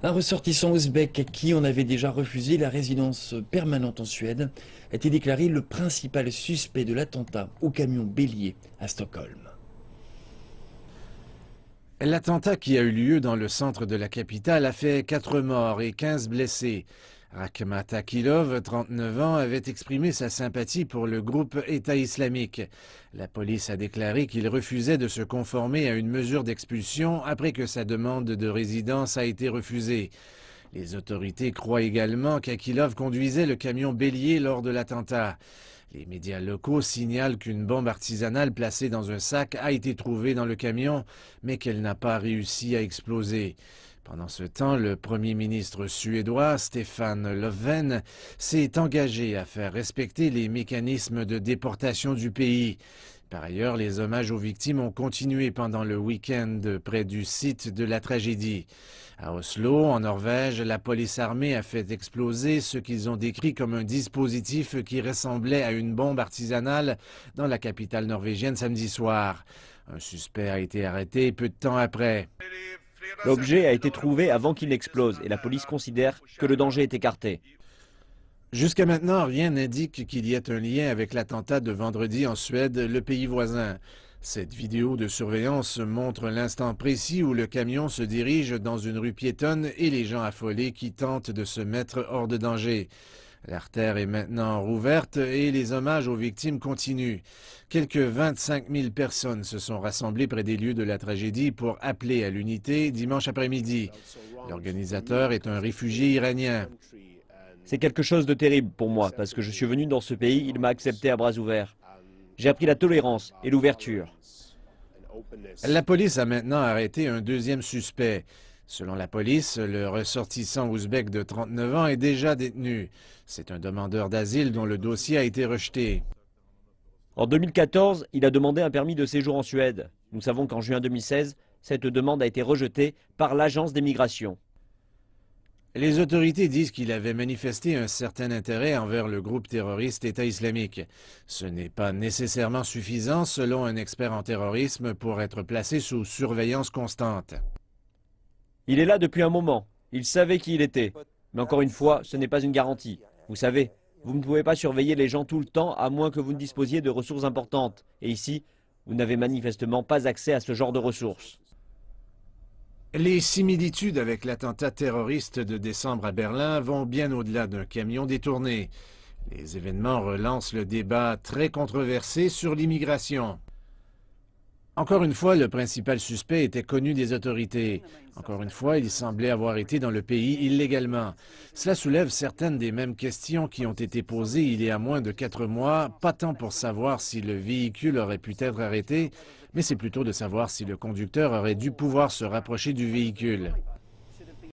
Un ressortissant ouzbek à qui on avait déjà refusé la résidence permanente en Suède a été déclaré le principal suspect de l'attentat au camion bélier à Stockholm. L'attentat qui a eu lieu dans le centre de la capitale a fait 4 morts et 15 blessés. Rakhmat Akilov, 39 ans, avait exprimé sa sympathie pour le groupe État islamique. La police a déclaré qu'il refusait de se conformer à une mesure d'expulsion après que sa demande de résidence a été refusée. Les autorités croient également qu'Akilov conduisait le camion bélier lors de l'attentat. Les médias locaux signalent qu'une bombe artisanale placée dans un sac a été trouvée dans le camion, mais qu'elle n'a pas réussi à exploser. Pendant ce temps, le premier ministre suédois, Stefan Löfven, s'est engagé à faire respecter les mécanismes de déportation du pays. Par ailleurs, les hommages aux victimes ont continué pendant le week-end près du site de la tragédie. À Oslo, en Norvège, la police armée a fait exploser ce qu'ils ont décrit comme un dispositif qui ressemblait à une bombe artisanale dans la capitale norvégienne samedi soir. Un suspect a été arrêté peu de temps après. L'objet a été trouvé avant qu'il n'explose et la police considère que le danger est écarté. Jusqu'à maintenant, rien n'indique qu'il y ait un lien avec l'attentat de vendredi en Suède, le pays voisin. Cette vidéo de surveillance montre l'instant précis où le camion se dirige dans une rue piétonne et les gens affolés qui tentent de se mettre hors de danger. L'artère est maintenant rouverte et les hommages aux victimes continuent. Quelques 25 000 personnes se sont rassemblées près des lieux de la tragédie pour appeler à l'unité dimanche après-midi. L'organisateur est un réfugié iranien. C'est quelque chose de terrible pour moi parce que je suis venu dans ce pays, il m'a accepté à bras ouverts. J'ai appris la tolérance et l'ouverture. La police a maintenant arrêté un deuxième suspect. Selon la police, le ressortissant ouzbek de 39 ans est déjà détenu. C'est un demandeur d'asile dont le dossier a été rejeté. En 2014, il a demandé un permis de séjour en Suède. Nous savons qu'en juin 2016, cette demande a été rejetée par l'agence des migrations. Les autorités disent qu'il avait manifesté un certain intérêt envers le groupe terroriste État islamique. Ce n'est pas nécessairement suffisant, selon un expert en terrorisme, pour être placé sous surveillance constante. Il est là depuis un moment. Il savait qui il était. Mais encore une fois, ce n'est pas une garantie. Vous savez, vous ne pouvez pas surveiller les gens tout le temps à moins que vous ne disposiez de ressources importantes. Et ici, vous n'avez manifestement pas accès à ce genre de ressources. Les similitudes avec l'attentat terroriste de décembre à Berlin vont bien au-delà d'un camion détourné. Les événements relancent le débat très controversé sur l'immigration. Encore une fois, le principal suspect était connu des autorités. Encore une fois, il semblait avoir été dans le pays illégalement. Cela soulève certaines des mêmes questions qui ont été posées il y a moins de 4 mois, pas tant pour savoir si le véhicule aurait pu être arrêté, mais c'est plutôt de savoir si le conducteur aurait dû pouvoir se rapprocher du véhicule.